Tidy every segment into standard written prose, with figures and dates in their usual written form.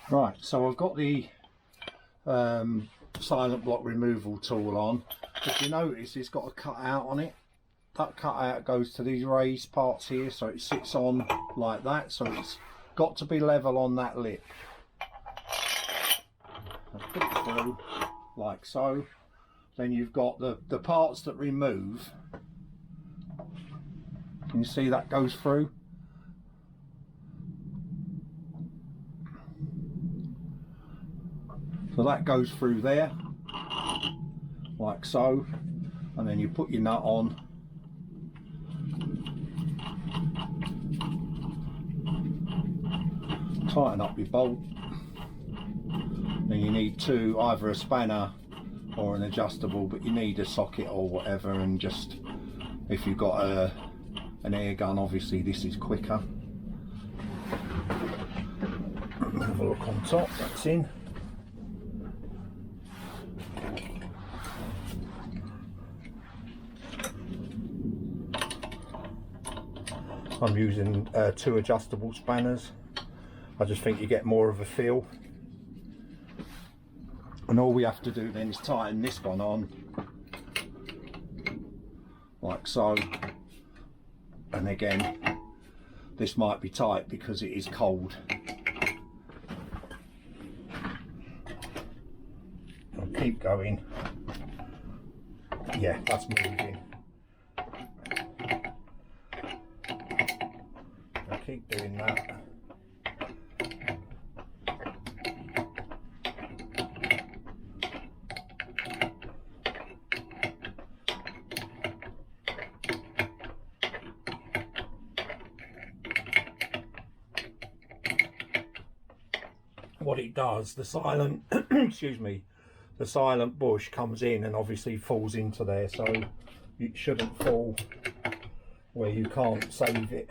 Right, so I've got the silent block removal tool on. If you notice, it's got a cut out on it. That cut out goes to these raised parts here, so it sits on like that, so it's got to be level on that lip. I put it through like so. Then you've got the parts that remove. Can you see that goes through? So that goes through there, like so, and then you put your nut on. Tighten up your bolt. Then you need either a spanner or an adjustable, but you need a socket or whatever, and just, if you've got an air gun, obviously this is quicker. Have a look on top, that's in. I'm using 2 adjustable spanners. I just think you get more of a feel. And all we have to do then is tighten this one on, like so. And again, this might be tight because it is cold. I'll keep going. Yeah, that's moving. I'll keep doing that. What it does, the silent excuse me, the silent bush comes in and obviously falls into there, so it shouldn't fall where you can't save it,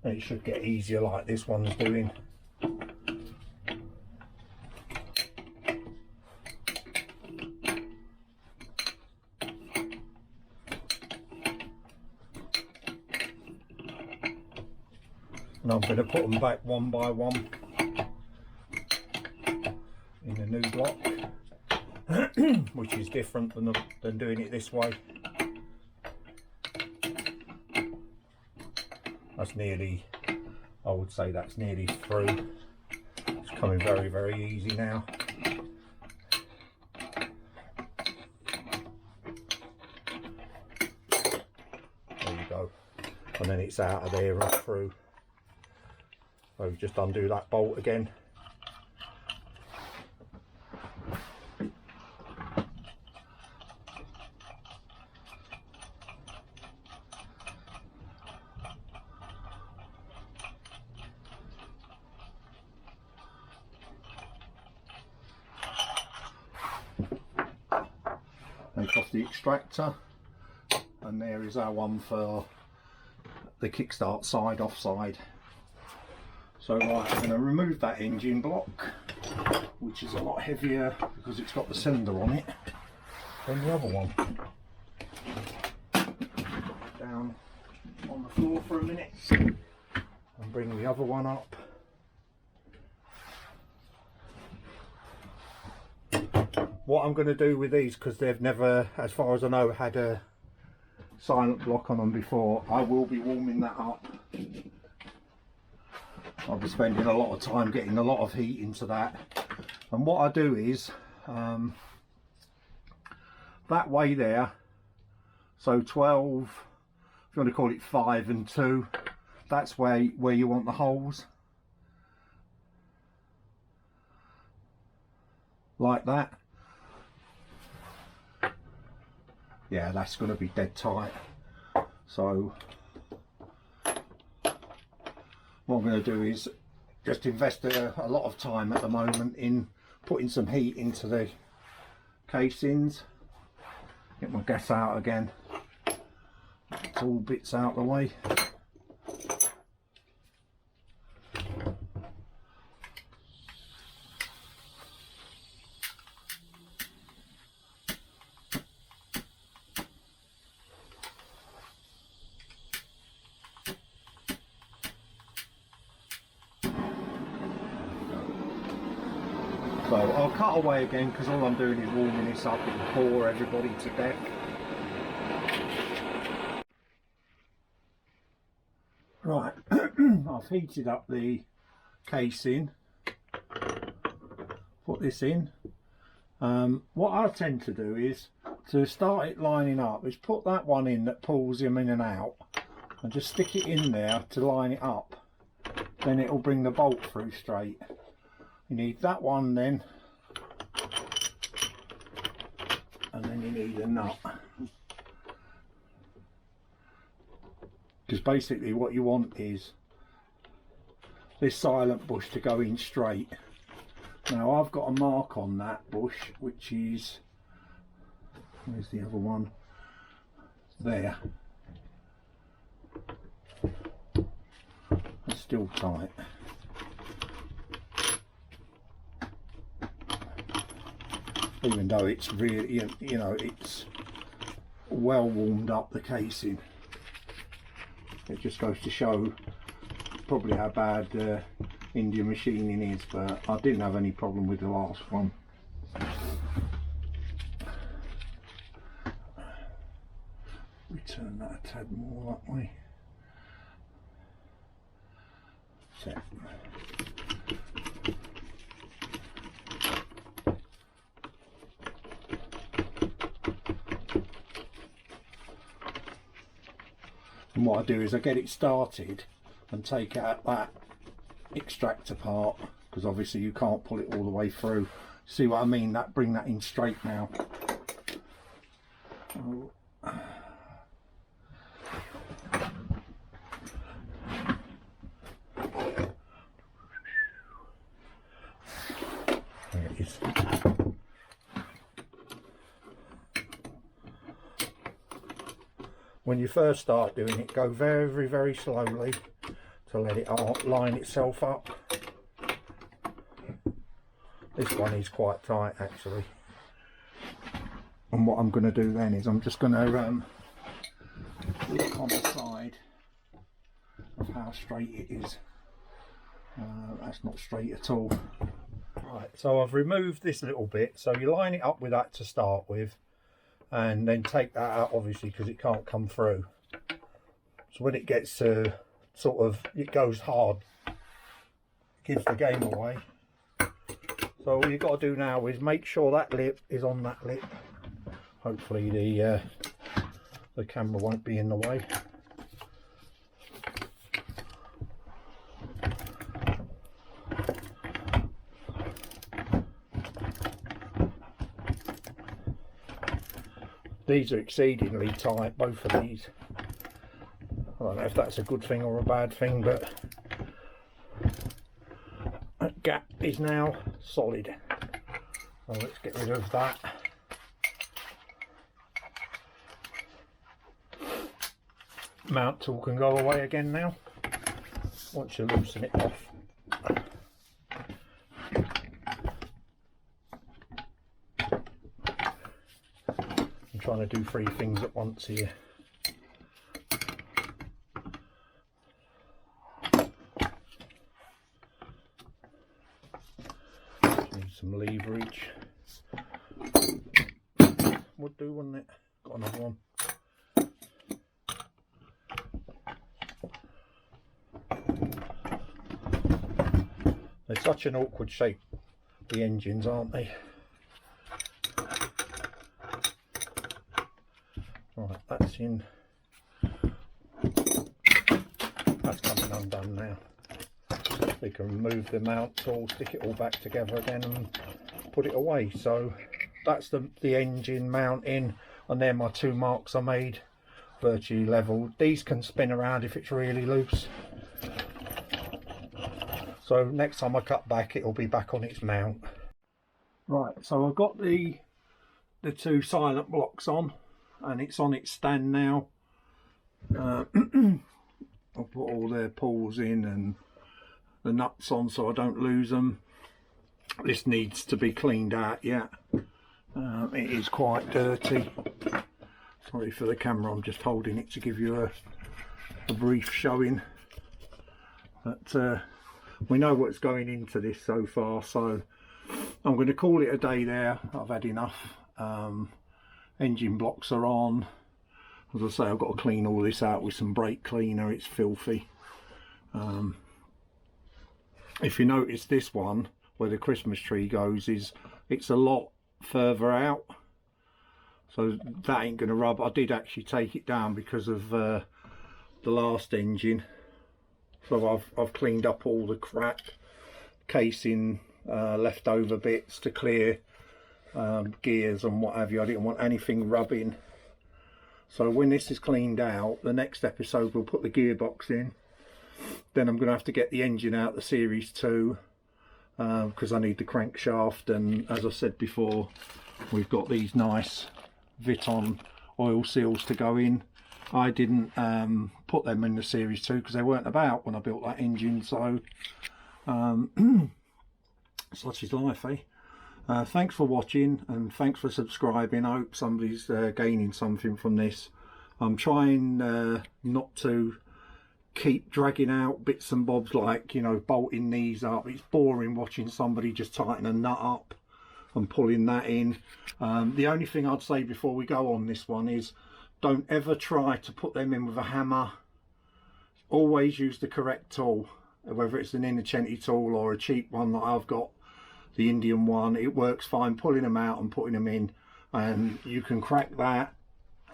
and it should get easier like this one's doing. And I'm going to put them back one by one in the new block, which is different than doing it this way. That's nearly, I would say that's nearly through. It's coming very, very easy now. There you go. And then it's out of there and through. So just undo that bolt again. Take off the extractor, and there is our one for the kickstart side offside. So right, I'm going to remove that engine block, which is a lot heavier because it's got the cylinder on it than the other one. Down on the floor for a minute and bring the other one up. What I'm going to do with these, because they've never, as far as I know, had a silent block on them before, I will be warming that up. I'll be spending a lot of time getting a lot of heat into that, and what I do is that way there, so 12, if you want to call it 5 and 2, that's where you want the holes, like that. Yeah, that's going to be dead tight. So what I'm going to do is just invest a lot of time at the moment in putting some heat into the casings. Get my gas out again. Get all bits out of the way. So I'll cut away again because all I'm doing is warming this up. It'll bore everybody to death. Right, I've heated up the casing, put this in. What I tend to do is, to start it lining up, is put that one in that pulls him in and out and just stick it in there to line it up. Then it'll bring the bolt through straight. You need that one then, and then you need a nut. Because basically what you want is this silent bush to go in straight. Now I've got a mark on that bush, which is, where's the other one? There. It's still tight. Even though it's really, you know, it's well warmed up, the casing. It just goes to show probably how bad Indian machining is, but I didn't have any problem with the last one. We turn that a tad more that way. Set. And what I do is I get it started and take out that extractor part, because obviously you can't pull it all the way through. See what I mean? That bring that in straight now. Oh. There it is. When you first start doing it, go very, very slowly to let it line itself up. This one is quite tight actually. And what I'm going to do then is I'm just going to look on the side of how straight it is. That's not straight at all. Right, so I've removed this little bit, so you line it up with that to start with, and then take that out obviously because it can't come through. So when it gets sort of, it goes hard, it gives the game away. So all you've got to do now is make sure that lip is on that lip. Hopefully the camera won't be in the way. These are exceedingly tight, both of these. I don't know if that's a good thing or a bad thing, but that gap is now solid. So let's get rid of that. Mount tool can go away again now once you loosen it off. I'm trying to do 3 things at once here. Need some leverage. Would do, wouldn't it? Got another one. They're such an awkward shape, the engines, aren't they? Right, that's in. That's coming undone now. We can remove the mount tool, stick it all back together again and put it away. So that's the engine mount in, and they're my 2 marks I made, virtually level. These can spin around if it's really loose. So next time I cut back, it'll be back on its mount. Right, so I've got the 2 silent blocks on, and it's on its stand now. I'll put all their pulls in and the nuts on so I don't lose them. This needs to be cleaned out yet. It is quite dirty. Sorry for the camera, I'm just holding it to give you a brief showing. But we know what's going into this so far, so I'm going to call it a day there. I've had enough. Engine blocks are on. As I say, I've got to clean all this out with some brake cleaner. It's filthy. If you notice, this one where the Christmas tree goes, it's a lot further out, so that ain't going to rub. I did actually take it down because of the last engine, so I've cleaned up all the crack casing, leftover bits to clear, gears and what have you. I didn't want anything rubbing. So when this is cleaned out, the next episode we'll put the gearbox in. Then I'm going to have to get the engine out, the Series 2, because I need the crankshaft. And as I said before, we've got these nice Viton oil seals to go in. I didn't put them in the Series 2 because they weren't about when I built that engine. So such is life, eh? Thanks for watching, and thanks for subscribing. I hope somebody's gaining something from this. I'm trying not to keep dragging out bits and bobs, like, you know, bolting these up. It's boring watching somebody just tighten a nut up and pulling that in. The only thing I'd say before we go on this one is, don't ever try to put them in with a hammer. Always use the correct tool, whether it's an Innocenti tool or a cheap one that I've got, the Indian one. It works fine pulling them out and putting them in, and you can crack that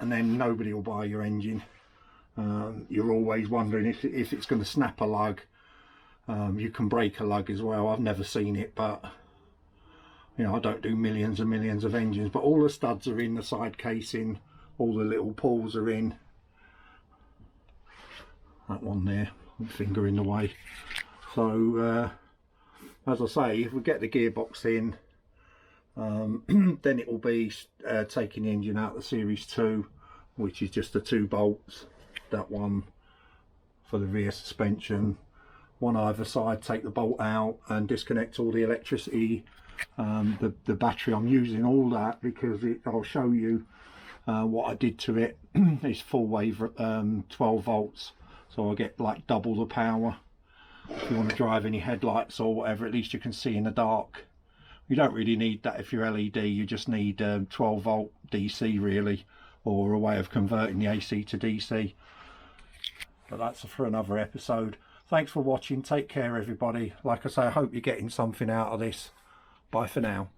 and then nobody will buy your engine. You're always wondering if it's going to snap a lug. You can break a lug as well. I've never seen it, but you know, I don't do millions and millions of engines, but all the studs are in, the side casing, all the little pulls are in. That one there, finger in the way. So as I say, if we get the gearbox in, then it will be taking the engine out of the Series 2, which is just the 2 bolts. That one for the rear suspension, one either side. Take the bolt out and disconnect all the electricity, the battery. I'm using all that because I'll show you what I did to it. It's full wave 12 volts, so I get like double the power. If you want to drive any headlights or whatever, at least you can see in the dark. You don't really need that if you're LED. You just need 12 volt DC really, or a way of converting the AC to DC. But that's for another episode. Thanks for watching. Take care, everybody. Like I say, I hope you're getting something out of this. Bye for now.